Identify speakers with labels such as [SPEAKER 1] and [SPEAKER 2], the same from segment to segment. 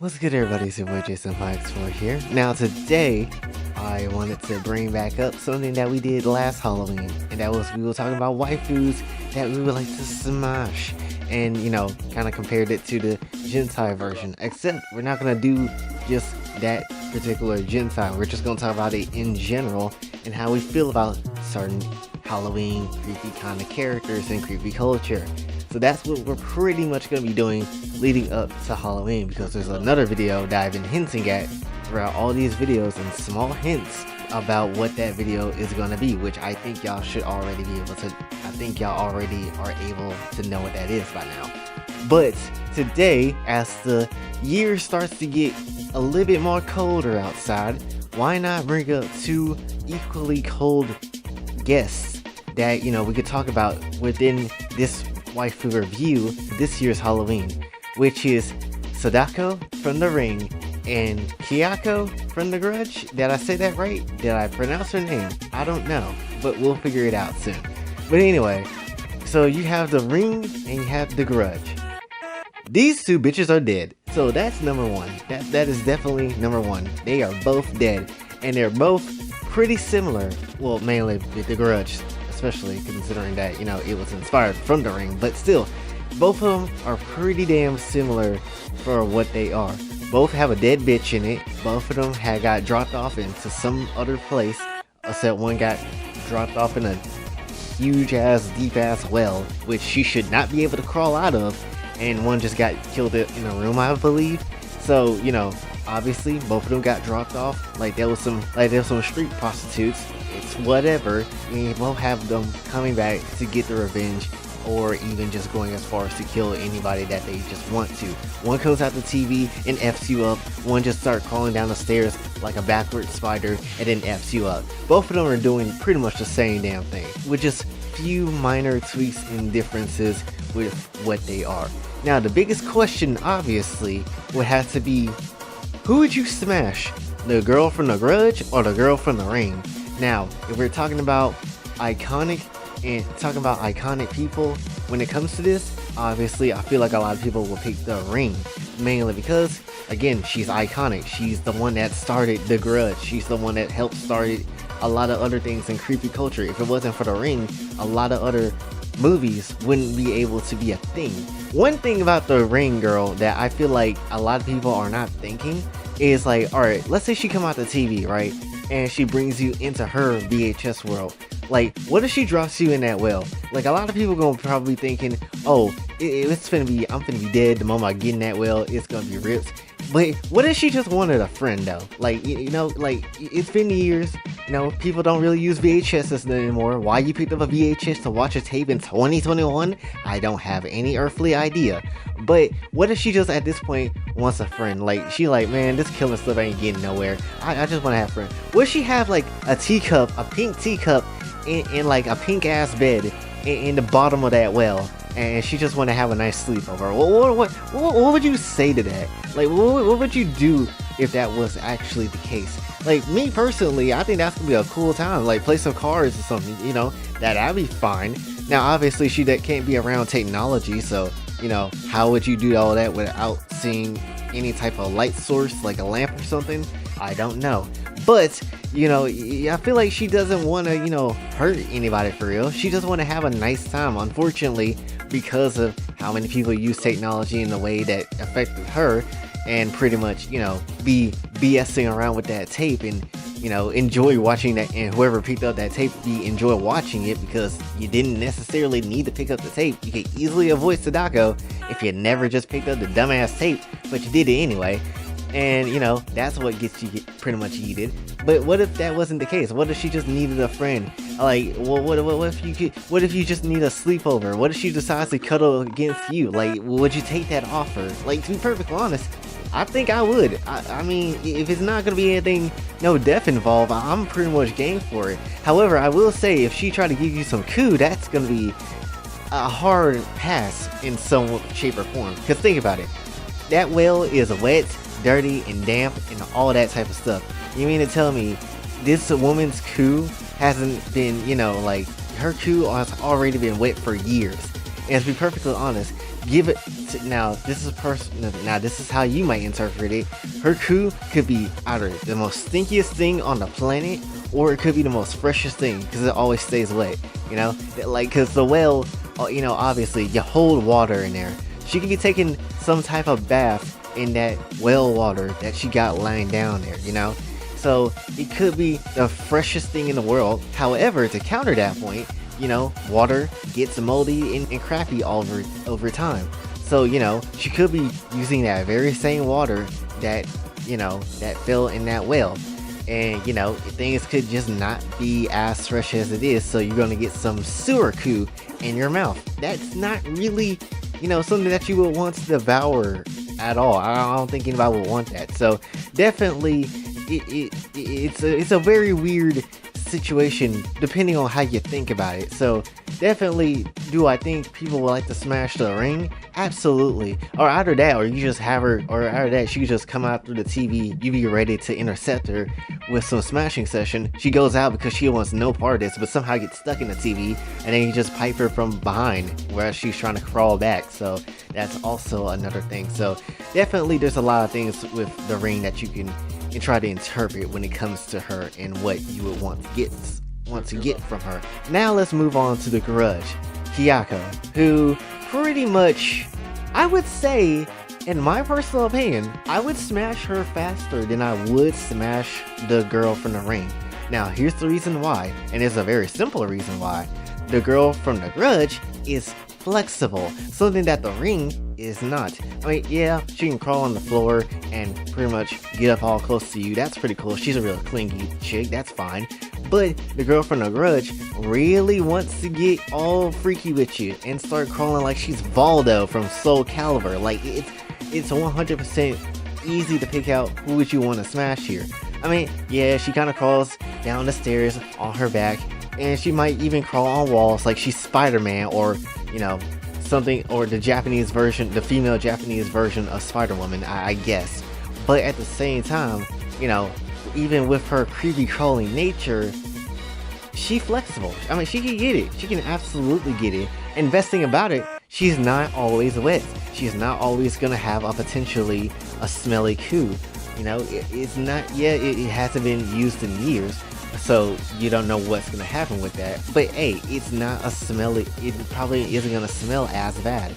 [SPEAKER 1] What's good, everybody? It's your boy Jason 4 here. Now today I wanted to bring back up something that we did last Halloween, and that was we were talking about waifus that we would like to smash, and kind of compared it to the Gentai version. Except we're not gonna do just that particular Gentai. We're just gonna talk about it in general and how we feel about certain Halloween creepy kind of characters and creepy culture. So that's what we're pretty much going to be doing leading up to Halloween, because there's another video that I've been hinting at throughout all these videos and small hints about what that video is going to be, which I think y'all should already be able to, I think y'all already are able to know what that is by now. But today, as the year starts to get a little bit more colder outside, why not bring up two equally cold guests that, we could talk about within this waifu review this year's Halloween, which is Sadako from The Ring and Kayako from The Grudge. Did I say that right? Did I pronounce her name? I don't know, but we'll figure it out soon. But anyway, so you have The Ring and you have The Grudge. These two bitches are dead, so that's number one. That is definitely number one. They are both dead, and they're both pretty similar. Well, mainly with The Grudge, especially considering that, it was inspired from The Ring, but still, both of them are pretty damn similar for what they are. Both have a dead bitch in it. Both of them had got dropped off into some other place, except one got dropped off in a huge ass, deep ass well, which she should not be able to crawl out of, and one just got killed in a room, I believe. So, obviously both of them got dropped off like there was some street prostitutes. It's whatever. You both have them coming back to get the revenge, or even just going as far as to kill anybody that they just want to. One comes out the TV and F's you up. One just starts crawling down the stairs like a backward spider and then F's you up. Both of them are doing pretty much the same damn thing, with just few minor tweaks and differences with what they are. Now the biggest question obviously would have to be, who would you smash? The girl from The Grudge or the girl from The Ring? Now, if we're talking about iconic people when it comes to this, obviously I feel like a lot of people will pick The Ring, mainly because, again, she's iconic. She's the one that started The Grudge. She's the one that helped started a lot of other things in creepy culture. If it wasn't for The Ring, a lot of other movies wouldn't be able to be a thing. One thing about The Ring girl that I feel like a lot of people are not thinking is like, alright, let's say she come out the TV, right? And she brings you into her VHS world. Like, what if she drops you in that well? Like, a lot of people gonna probably thinking, oh, I'm finna be dead the moment I get in that well, it's gonna be ripped. But what if she just wanted a friend though? Like, like, it's been years, people don't really use VHSs anymore. Why you picked up a VHS to watch a tape in 2021? I don't have any earthly idea. But what if she just at this point wants a friend? Like, she like, man, this killing stuff ain't getting nowhere. I just want to have a friend. What if she have like a teacup, a pink teacup in like a pink ass bed in the bottom of that well, and she just want to have a nice sleepover? What would you say to that? Like, what would you do if that was actually the case? Like, me personally, I think that's gonna be a cool time. Like, play some cards or something, that'd be fine. Now, obviously, that can't be around technology, so, how would you do all that without seeing any type of light source, like a lamp or something? I don't know. But, I feel like she doesn't want to, hurt anybody for real. She just want to have a nice time. Unfortunately, because of how many people use technology in the way that affected her, and pretty much, be BSing around with that tape and, enjoy watching that, and whoever picked up that tape, enjoy watching it, because you didn't necessarily need to pick up the tape. You could easily avoid Sadako if you never just picked up the dumbass tape, but you did it anyway. And, that's what gets you pretty much yeeted. But what if that wasn't the case? What if she just needed a friend? Like, what if you just need a sleepover? What if she decides to cuddle against you? Like, would you take that offer? Like, to be perfectly honest, I think I would. I mean, if it's not going to be anything, no death involved, I'm pretty much game for it. However, I will say, if she tried to give you some coup, that's going to be a hard pass in some shape or form. Because think about it. That well is wet, dirty, and damp, and all that type of stuff. You mean to tell me this woman's coup hasn't been, like, her coup has already been wet for years? And to be perfectly honest, give it now this is how you might interpret it. Her coup could be either the most stinkiest thing on the planet, or it could be the most freshest thing because it always stays wet, like because the well, obviously you hold water in there. She could be taking some type of bath in that well water that she got lying down there, so it could be the freshest thing in the world. However, to counter that point, water gets moldy and crappy over time. So, she could be using that very same water that, that fell in that well. And, things could just not be as fresh as it is. So you're going to get some sewer goo in your mouth. That's not really, something that you would want to devour at all. I don't think anybody would want that. So definitely, it's a very weird situation depending on how you think about it. So definitely, do I think people would like to smash the ring? Absolutely. Or either that, or you just have her, or either that she could just come out through the TV, you be ready to intercept her with some smashing session. She goes out because she wants no part of this, but somehow gets stuck in the TV, and then you just pipe her from behind whereas she's trying to crawl back. So that's also another thing. So definitely there's a lot of things with the ring that you can try to interpret when it comes to her and what you would want to get from her. Now let's move on to the Grudge, Kayako, who pretty much, I would say, in my personal opinion, I would smash her faster than I would smash the girl from the ring. Now here's the reason why, and it's a very simple reason why. The girl from the Grudge is flexible, something that the ring is not. I mean, yeah, she can crawl on the floor and pretty much get up all close to you. That's pretty cool. She's a real clingy chick. That's fine. But the girl from the Grudge really wants to get all freaky with you and start crawling like she's Valdo from Soul Calibur. Like, it's 100% easy to pick out who would you want to smash here. I mean, yeah, she kind of crawls down the stairs on her back, and she might even crawl on walls like she's Spider-Man, or something, or the Japanese version, the female Japanese version of Spider-Woman, I guess. But at the same time, even with her creepy crawling nature, she flexible. I mean, she can get it. She can absolutely get it. And best thing about it, she's not always wet. She's not always gonna have a potentially a smelly goo. It's not yet. It hasn't been used in years, so you don't know what's gonna happen with that. But hey, it's not a smelly. It probably isn't gonna smell as bad.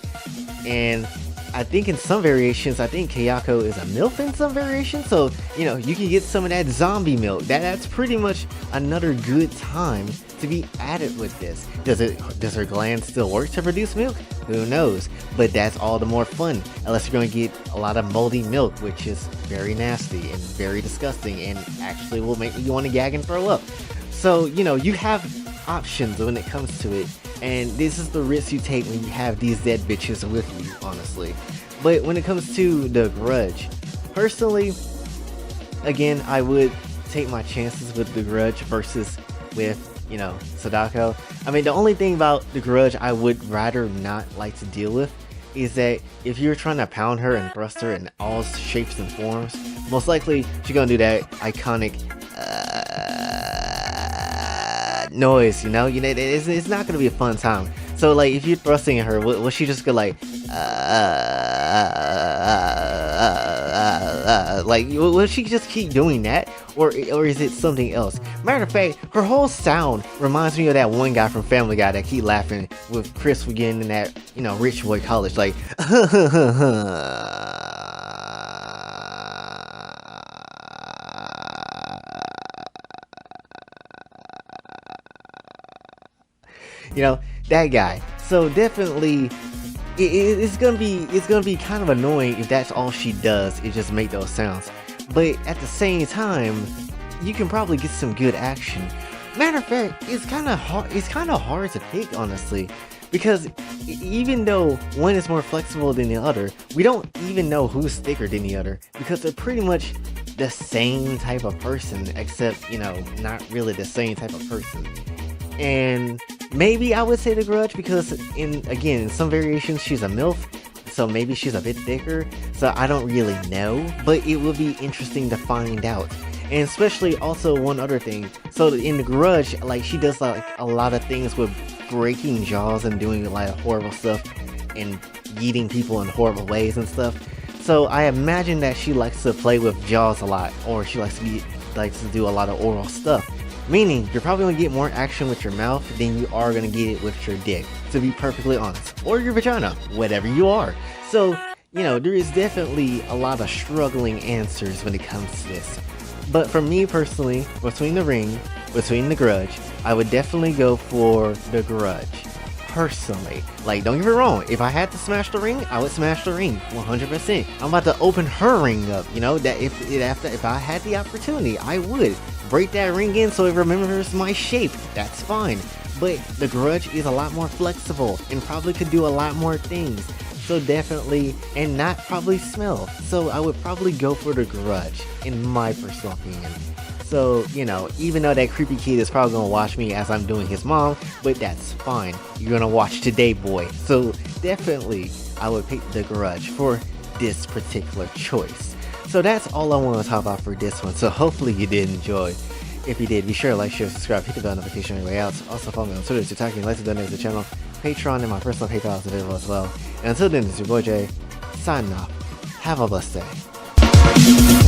[SPEAKER 1] And I think in some variations, I think Kayako is a MILF in some variations, so you can get some of that zombie milk. That's pretty much another good time to be added with this. Does her gland still work to produce milk? Who knows? But that's all the more fun, unless you're going to get a lot of moldy milk, which is very nasty and very disgusting, and actually will make you want to gag and throw up. So you have options when it comes to it. And this is the risk you take when you have these dead bitches with you, honestly. But when it comes to the Grudge, personally, again, I would take my chances with the Grudge versus with, Sadako. I mean, the only thing about the Grudge I would rather not like to deal with is that if you're trying to pound her and thrust her in all shapes and forms, most likely she's gonna do that iconic noise, it's not gonna be a fun time. So like, if you're thrusting at her, will she just go like will she just keep doing that, or is it something else? Matter of fact, her whole sound reminds me of that one guy from Family Guy that keep laughing with Chris getting in that rich boy college, like that guy. So definitely, it's gonna be kind of annoying if that's all she does is just make those sounds. But at the same time, you can probably get some good action. Matter of fact, it's kind of hard to pick, honestly, because even though one is more flexible than the other, we don't even know who's thicker than the other, because they're pretty much the same type of person, except not really the same type of person. And maybe I would say the Grudge, because in some variations she's a MILF, so maybe she's a bit thicker, so I don't really know, but it would be interesting to find out. And especially also one other thing, so in the Grudge, like, she does like a lot of things with breaking jaws and doing like horrible stuff and yeeting people in horrible ways and stuff. So I imagine that she likes to play with jaws a lot, or she likes to do a lot of oral stuff. Meaning, you're probably gonna get more action with your mouth than you are gonna get it with your dick, to be perfectly honest. Or your vagina, whatever you are. So, you know, there is definitely a lot of struggling answers when it comes to this. But for me personally, between the ring, between the Grudge, I would definitely go for the Grudge. Personally, like, don't get me wrong, if I had to smash the ring, I would smash the ring 100%. I'm about to open her ring up, you know, that if I had the opportunity, I would break that ring in so it remembers my shape. That's fine. But the Grudge is a lot more flexible and probably could do a lot more things. So definitely, and not probably smell. So I would probably go for the Grudge, in my personal opinion. So, you know, even though that creepy kid is probably gonna watch me as I'm doing his mom, but that's fine. You're gonna watch today, boy. So definitely, I would pick the Grudge for this particular choice. So that's all I want to talk about for this one. So hopefully you did enjoy. If you did, be sure to like, share, subscribe, hit the bell notification on your way out. Also follow me on Twitter to talk, like to donate to the channel. Patreon and my personal PayPal is available as well. And until then, it's your boy Jay, signing off. Have a blessed day.